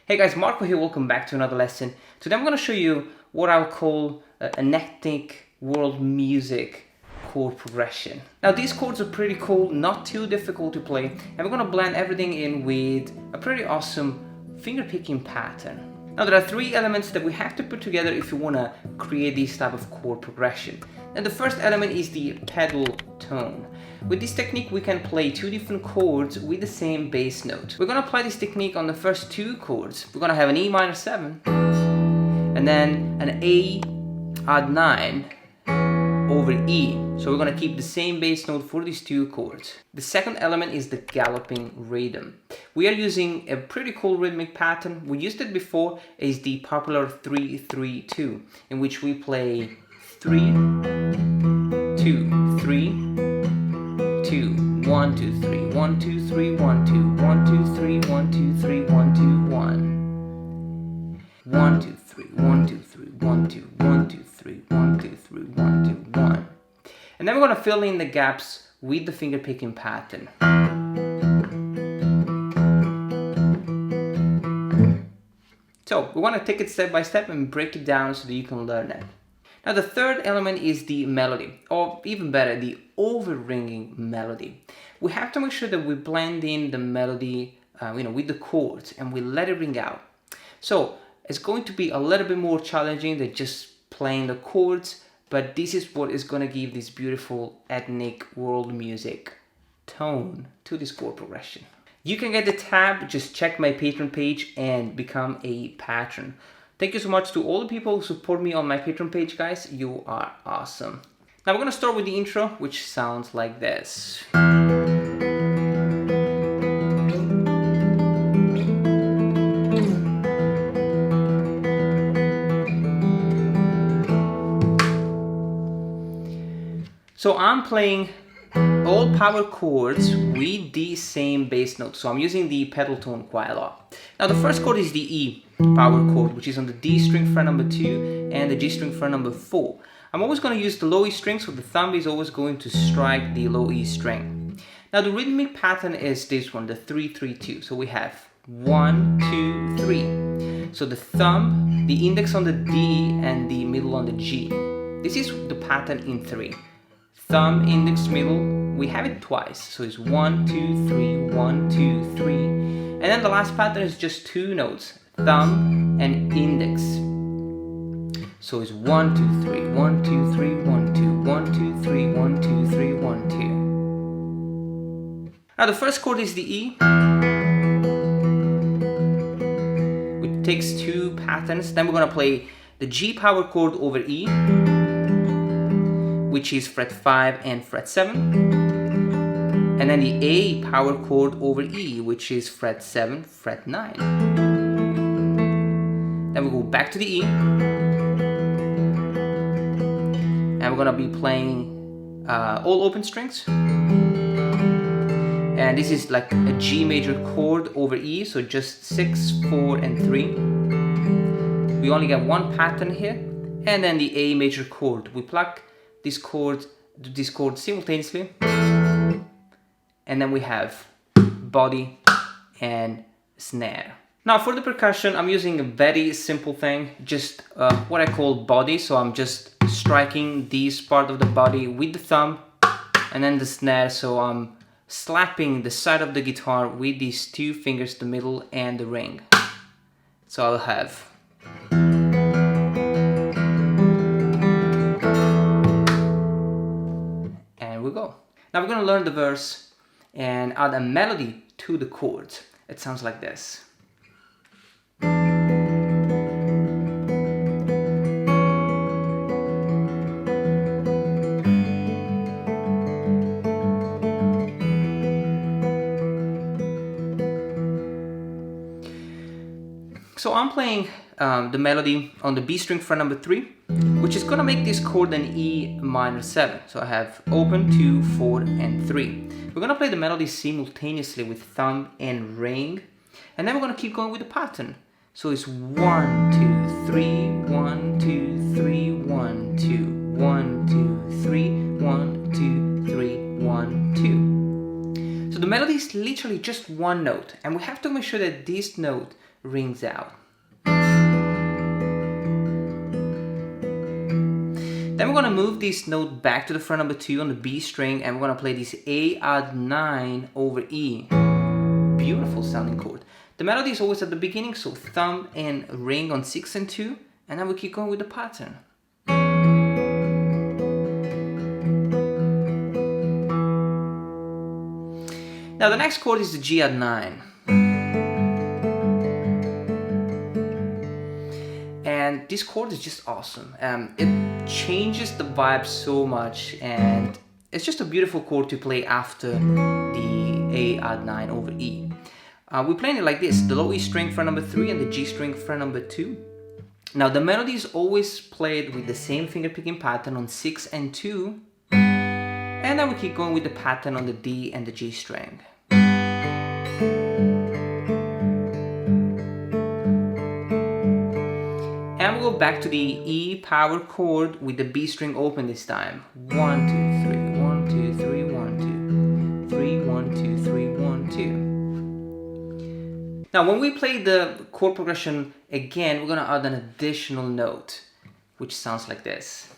Hey guys, Marco here, welcome back to another lesson. Today I'm going to show you what I'll call an ethnic world music chord progression. Now these chords are pretty cool, not too difficult to play, and we're going to blend everything in with a pretty awesome finger picking pattern. Now there are three elements that we have to put together if you want to create this type of chord progression. And the first element is the pedal tone. With this technique we can play two different chords with the same bass note. We're going to apply this technique on the first two chords. We're going to have an E minor 7 and then an A odd 9 over E. So we're going to keep the same bass note for these two chords. The second element is the galloping rhythm. We are using a pretty cool rhythmic pattern. We used it before, is the popular 3-3-2, in which we play 3, 2, 3, 2, 1, 2, 3, 1, 2, 3, 1, 2, 1, 2, 3, 1, 2, 3, 1, 2, 1. 1, 2, 3, 1, 2, 3, 1, 2, 1, 2, 3, 1, 2, 3, 1, 2, 1. And then we're going to fill in the gaps with the finger picking pattern. So we want to take it step by step and break it down so that you can learn it. Now the third element is the melody, or even better, the over-ringing melody. We have to make sure that we blend in the melody with the chords and we let it ring out. So it's going to be a little bit more challenging than just playing the chords, but this is what is going to give this beautiful ethnic world music tone to this chord progression. You can get the tab, just check my Patreon page and become a patron. Thank you so much to all the people who support me on my Patreon page, guys. You are awesome. Now we're going to start with the intro, which sounds like this. So I'm playing all power chords with the same bass note. So I'm using the pedal tone quite a lot. Now the first chord is the E power chord, which is on the D string fret number 2 and the G string fret number 4. I'm always going to use the low E string, so the thumb is always going to strike the low E string. Now the rhythmic pattern is this one, the 3-3-2. So we have 1, 2, 3. So the thumb, the index on the D and the middle on the G. This is the pattern in 3. Thumb, index, middle, we have it twice. So it's 1, 2, 3, 1, 2, 3. And then the last pattern is just two notes, thumb and index. So it's 1, 2, 3, 1, 2, 3, 1, 2, 1, 2, 3, 1, 2, 3, 1, 2. Now the first chord is the E, which takes two patterns. Then we're going to play the G power chord over E, which is fret 5 and fret 7, and then the A power chord over E, which is fret 7, fret 9. Then we go back to the E, and we're gonna be playing all open strings, and this is like a G major chord over E, so just 6, 4, and 3. We only get one pattern here, and then the A major chord. We pluck this chord simultaneously, and then we have body and snare. Now for the percussion, I'm using a very simple thing, just what I call body. So I'm just striking this part of the body with the thumb, and then the snare. So I'm slapping the side of the guitar with these two fingers, the middle and the ring. So I'll have we go. Now we're going to learn the verse and add a melody to the chords. It sounds like this. So I'm playing the melody on the B string fret number 3, which is gonna make this chord an E minor 7. So I have open, 2, 4, and 3. We're gonna play the melody simultaneously with thumb and ring, and then we're gonna keep going with the pattern. So it's 1, 2, 3, 1, 2, 3, 1, 2, 1, 2, 3, 1, 2, 3, 1, 2. So the melody is literally just one note, and we have to make sure that this note rings out. Then we're gonna move this note back to the fret number 2 on the B string, and we're gonna play this A add 9 over E. Beautiful sounding chord. The melody is always at the beginning, so thumb and ring on 6 and 2, and then we keep going with the pattern. Now the next chord is the G add 9. And this chord is just awesome. It changes the vibe so much, and it's just a beautiful chord to play after the A add 9 over E. We're playing it like this: the low E string fret number 3 and the G string fret number 2. Now the melody is always played with the same fingerpicking pattern on 6 and 2, and then we keep going with the pattern on the D and the G string. And we'll go back to the E power chord with the B string open this time. 1, 2, 3, 1, 2, 3, 1, 2, 3, 1, 2, 3, 1, 2. Now when we play the chord progression again, we're gonna add an additional note, which sounds like this.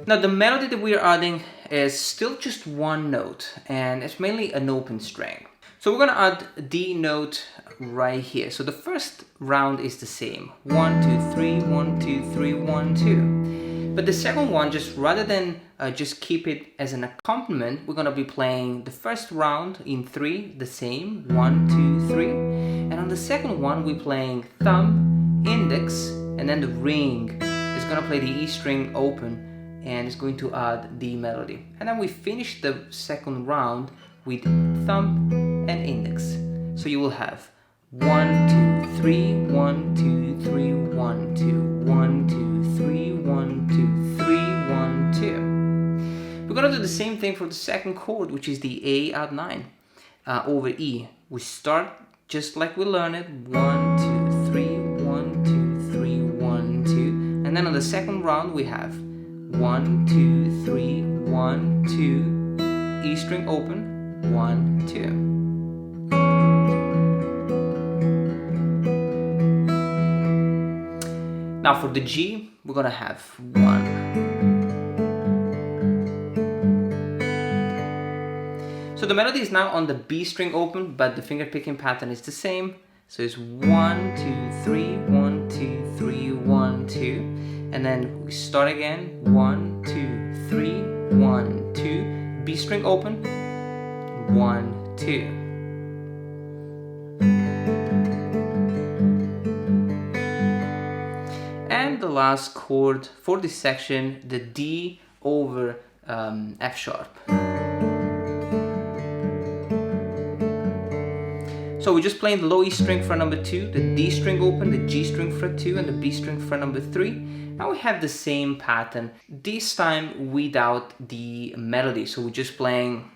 Now the melody that we are adding is still just one note, and it's mainly an open string. So we're gonna add D note right here. So the first round is the same. 1, 2, 3, 1, 2, 3, 1, 2. But the second one, just rather than just keep it as an accompaniment, we're gonna be playing the first round in 3, the same, 1, 2, 3. And on the second one, we're playing thumb, index, and then the ring is gonna play the E string open, and it's going to add the melody. And then we finish the second round with thumb and index. So you will have 1, 2, 3, 1, 2, 3, 1, 2, 1, 2, 3, 1, 2, 3, 1, 2. We're gonna do the same thing for the second chord, which is the A add 9 over E. We start just like we learned it. 1, 2, 3, 1, 2, 3, 1, 2. And then on the second round we have 1, 2, 3, 1, 2, E string open, 1, 2. Now for the G, we're gonna have 1. So the melody is now on the B string open, but the finger picking pattern is the same. So it's 1, 2, 3, 1, 2, 3, 1, 2. And then we start again, 1, 2, 3, 1, 2, B string open, 1, 2. And the last chord for this section, the D over F sharp. So we're just playing the low E string fret number 2, the D string open, the G string fret 2, and the B string fret number 3. Now we have the same pattern, this time without the melody. So we're just playing.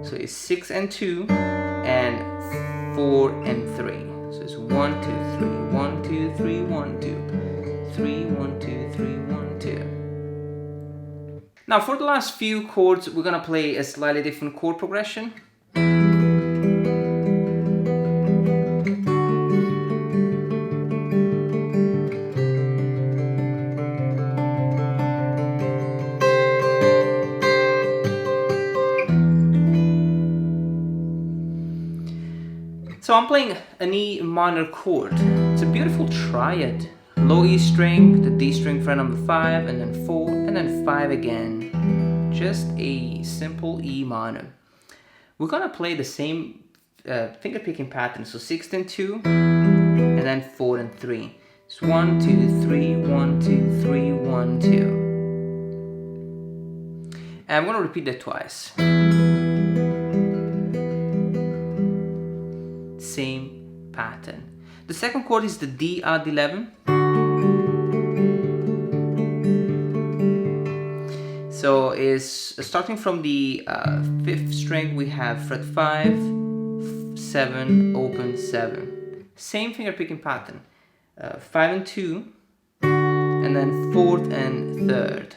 So it's 6 and 2 and 4 and 3. So it's 1, 2, 3, 1, 2, 3, 1, 2, 3, 1, 2, 3, 1, 2. Now for the last few chords, we're gonna play a slightly different chord progression. So I'm playing an E minor chord. It's a beautiful triad. Low E string, the D string fret number 5, and then 4, and then 5 again. Just a simple E minor. We're gonna play the same finger picking pattern. So 6 and 2, and then 4 and 3. It's 1, 2, 3, 1, 2, 3, 1, 2. And I'm gonna repeat that twice. Same pattern. The second chord is the D add 11. So So is starting from the 5th string, we have fret 5, 7, open 7. Same finger picking pattern. 5 and 2, and then 4th and 3rd.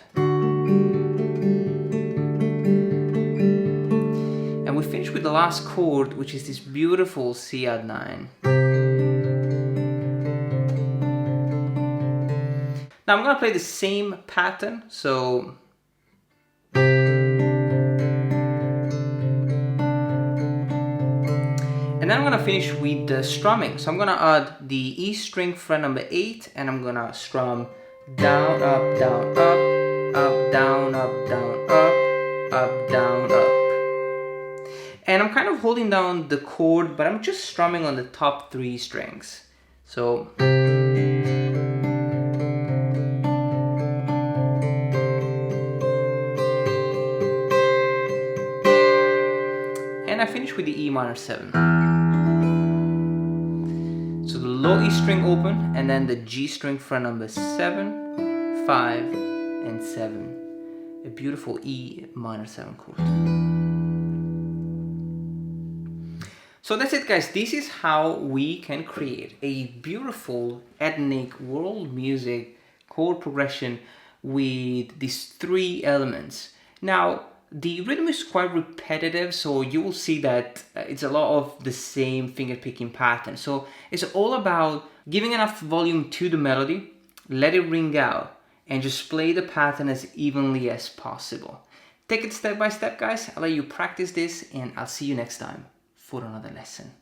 And we finish with the last chord, which is this beautiful C add 9. Now I'm gonna play the same pattern, so and then I'm gonna finish with the strumming. So I'm gonna add the E string fret number 8, and I'm gonna strum down, up, down, up, up, down, up, down, up, down, up. And I'm kind of holding down the chord, but I'm just strumming on the top 3 strings. So and I finish with the E minor 7. So the low E string open, and then the G string fret number 7, 5, and 7. A beautiful E minor 7 chord. So that's it, guys. This is how we can create a beautiful ethnic world music chord progression with these 3 elements. Now, the rhythm is quite repetitive, so you will see that it's a lot of the same finger picking pattern. So it's all about giving enough volume to the melody, let it ring out, and just play the pattern as evenly as possible. Take it step by step, guys. I'll let you practice this, and I'll see you next time for another lesson.